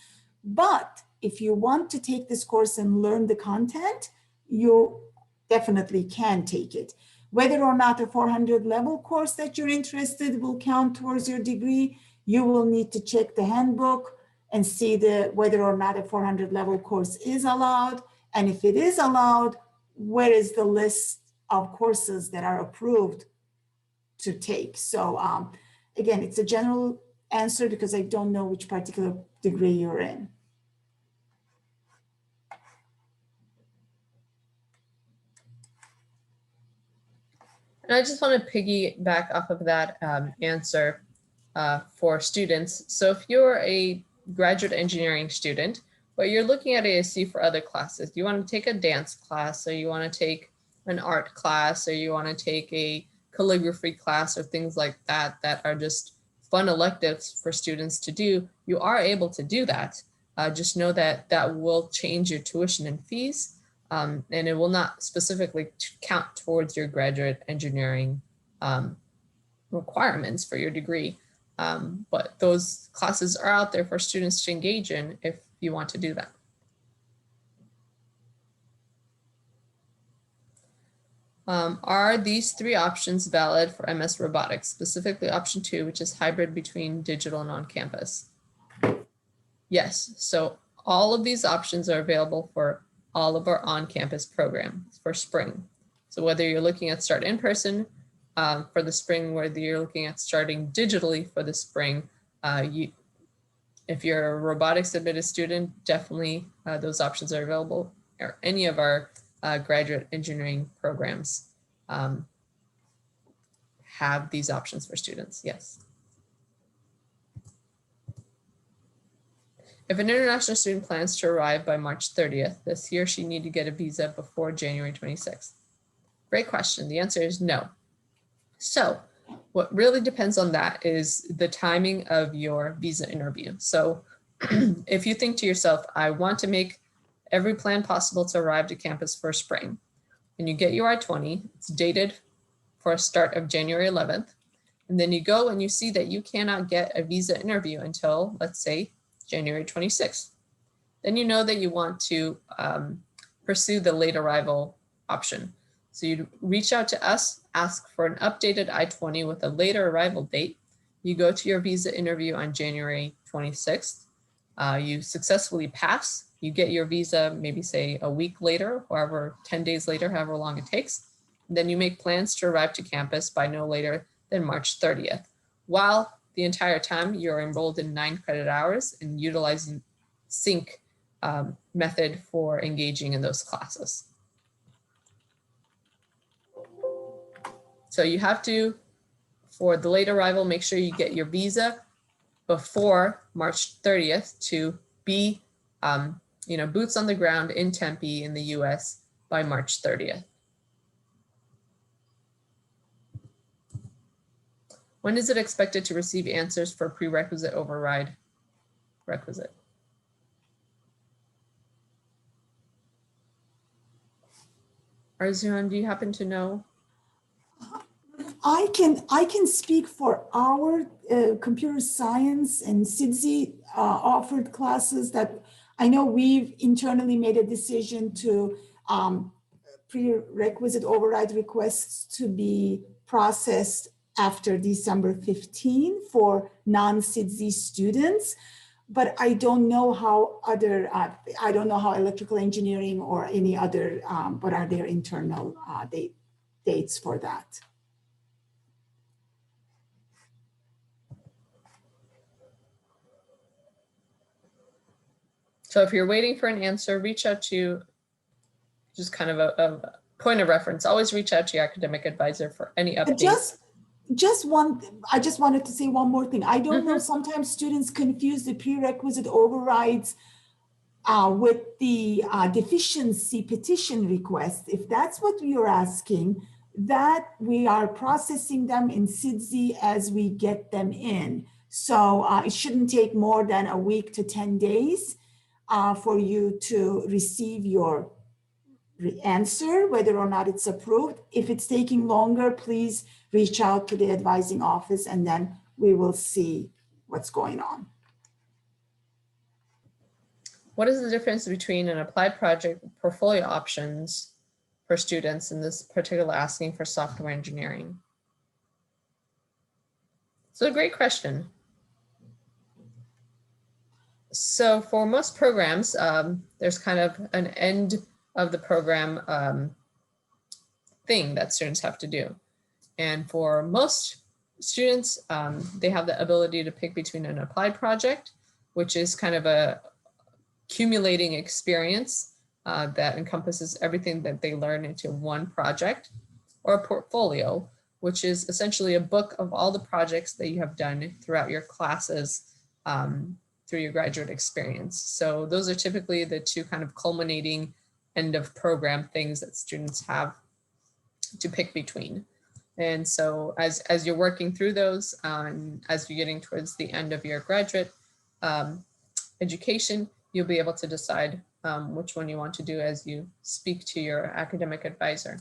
But if you want to take this course and learn the content, you definitely can take it. Whether or not a 400 level course that you're interested will count towards your degree, you will need to check the handbook and see whether or not a 400 level course is allowed. And if it is allowed, where is the list of courses that are approved to take? So again, it's a general answer because I don't know which particular degree you're in. And I just want to piggyback off of that answer for students. So if you're a graduate engineering student, but you're looking at ASU for other classes, you want to take a dance class, or you want to take an art class, or you want to take a calligraphy class, or things like that, that are just fun electives for students to do, you are able to do that. Just know that that will change your tuition and fees. And it will not specifically count towards your graduate engineering requirements for your degree. But those classes are out there for students to engage in if you want to do that. Are these 3 options valid for MS robotics, specifically option 2, which is hybrid between digital and on-campus? Yes, so all of these options are available for all of our on-campus programs for spring. So whether you're looking at start in person for the spring, whether you're looking at starting digitally for the spring, if you're a robotics admitted student, definitely those options are available, or any of our graduate engineering programs have these options for students, yes. If an international student plans to arrive by March 30th, does he or she need to get a visa before January 26th? Great question. The answer is no. So what really depends on that is the timing of your visa interview. So if you think to yourself, I want to make every plan possible to arrive to campus for spring, and you get your I-20, it's dated for a start of January 11th, and then you go and you see that you cannot get a visa interview until, let's say, January 26th. Then you know that you want to pursue the late arrival option. So you'd reach out to us, ask for an updated I-20 with a later arrival date. You go to your visa interview on January 26th. You successfully pass. You get your visa, maybe say a week later, however, 10 days later, however long it takes. Then you make plans to arrive to campus by no later than March 30th. While the entire time you're enrolled in 9 credit hours and utilizing sync method for engaging in those classes. So you have to, for the late arrival, make sure you get your visa before March 30th to be, boots on the ground in Tempe in the US by March 30th. When is it expected to receive answers for prerequisite override requisite? Arzuhan, do you happen to know? I can speak for our computer science and SIDSI offered classes that I know we've internally made a decision to prerequisite override requests to be processed after December 15 for non-SIDSI students. But I don't know how other, I don't know how electrical engineering or any other, what are their internal dates for that. So if you're waiting for an answer, reach out to, just kind of a point of reference, always reach out to your academic advisor for any updates. I just wanted to say one more thing. I don't know, sometimes students confuse the prerequisite overrides with the deficiency petition request. If that's what you're asking, that we are processing them in SIDSI as we get them in. So it shouldn't take more than a week to 10 days for you to receive your answer, whether or not it's approved. If it's taking longer, please reach out to the advising office and then we will see what's going on. What is the difference between an applied project portfolio options for students in this particular asking for software engineering? So a great question. So for most programs, there's kind of an end of the program thing that students have to do. And for most students, they have the ability to pick between an applied project, which is kind of a accumulating experience that encompasses everything that they learn into one project, or a portfolio, which is essentially a book of all the projects that you have done throughout your classes through your graduate experience. So those are typically the two kind of culminating end of program things that students have to pick between. And so as you're working through those, as you're getting towards the end of your graduate education, you'll be able to decide which one you want to do as you speak to your academic advisor.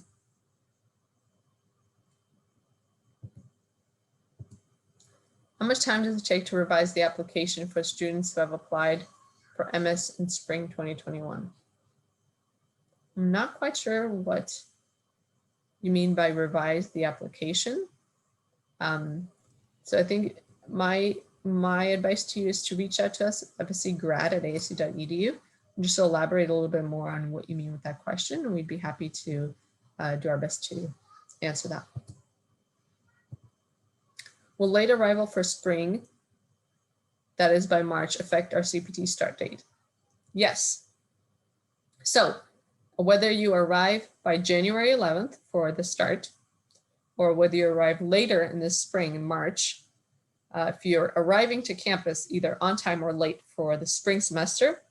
How much time does it take to revise the application for students who have applied for MS in spring 2021? I'm not quite sure what you mean by revise the application. So I think my advice to you is to reach out to us at fscgrad@asu.edu and just elaborate a little bit more on what you mean with that question, and we'd be happy to do our best to answer that. Will late arrival for spring, that is by March, affect our CPT start date? Yes. So whether you arrive by January 11th for the start, or whether you arrive later in the spring in March, if you're arriving to campus either on time or late for the spring semester,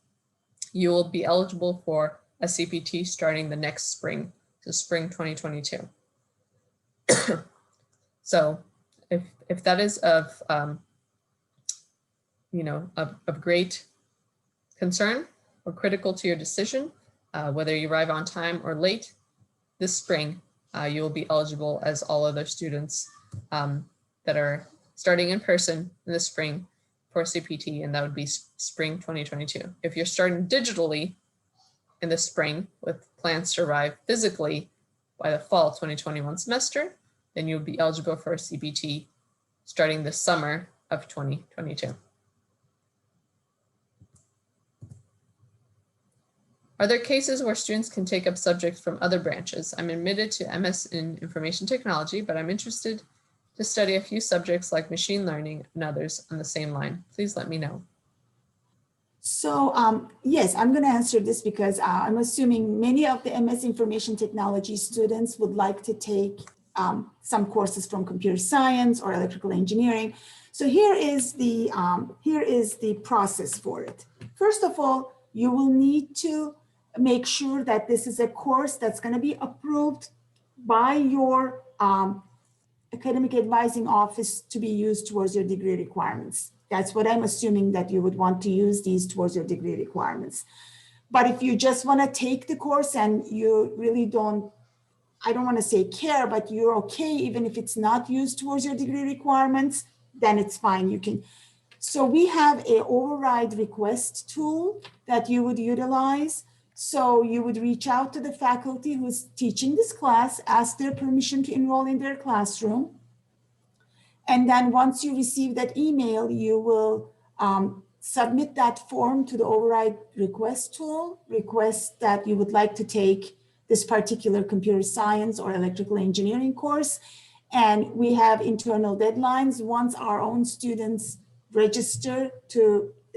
you will be eligible for a CPT starting the next spring, so spring 2022. So if that is of great concern or critical to your decision, whether you arrive on time or late this spring, you will be eligible as all other students that are starting in person in the spring for CPT, and that would be spring 2022. If you're starting digitally, in the spring with plans to arrive physically by the fall 2021 semester, then you'll be eligible for a CPT starting the summer of 2022. Are there cases where students can take up subjects from other branches? I'm admitted to MS in Information Technology, but I'm interested to study a few subjects like machine learning and others on the same line. Please let me know. So yes, I'm going to answer this because I'm assuming many of the MS Information Technology students would like to take some courses from computer science or electrical engineering. So here is the process for it. First of all, you will need to make sure that this is a course that's going to be approved by your academic advising office to be used towards your degree requirements. That's what I'm assuming, that you would want to use these towards your degree requirements. But if you just want to take the course and you really don't, I don't want to say care, but you're okay even if it's not used towards your degree requirements, then it's fine. You can. So we have a override request tool that you would utilize. So you would reach out to the faculty who's teaching this class, ask their permission to enroll in their classroom. And then once you receive that email, you will submit that form to the override request tool, request that you would like to take this particular computer science or electrical engineering course. And we have internal deadlines. Once our own students register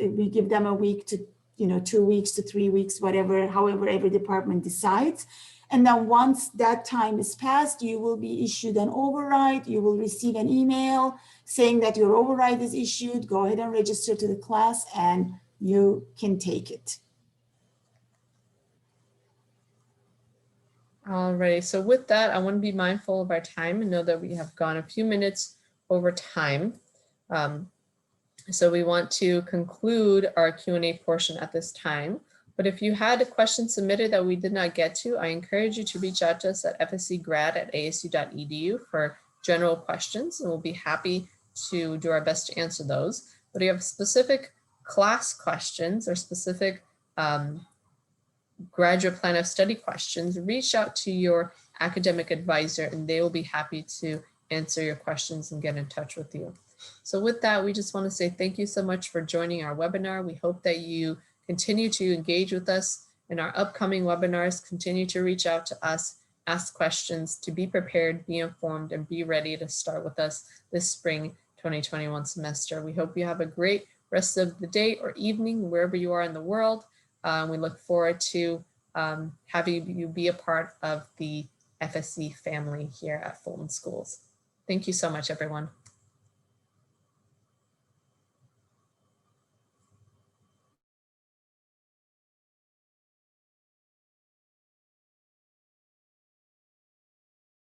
we give them a week to, 2 weeks to 3 weeks, however every department decides. And then once that time is passed, you will be issued an override. You will receive an email saying that your override is issued. Go ahead and register to the class and you can take it. All right, so with that, I want to be mindful of our time and know that we have gone a few minutes over time. So we want to conclude our Q&A portion at this time. But if you had a question submitted that we did not get to, I encourage you to reach out to us at fscgrad@asu.edu for general questions, and we'll be happy to do our best to answer those. But if you have specific class questions or specific graduate plan of study questions, reach out to your academic advisor and they will be happy to answer your questions and get in touch with you. So with that, we just want to say thank you so much for joining our webinar. We hope that you continue to engage with us in our upcoming webinars, continue to reach out to us, ask questions, to be prepared, be informed, and be ready to start with us this spring 2021 semester. We hope you have a great rest of the day or evening, wherever you are in the world. We look forward to having you be a part of the FSC family here at Fulton Schools. Thank you so much, everyone.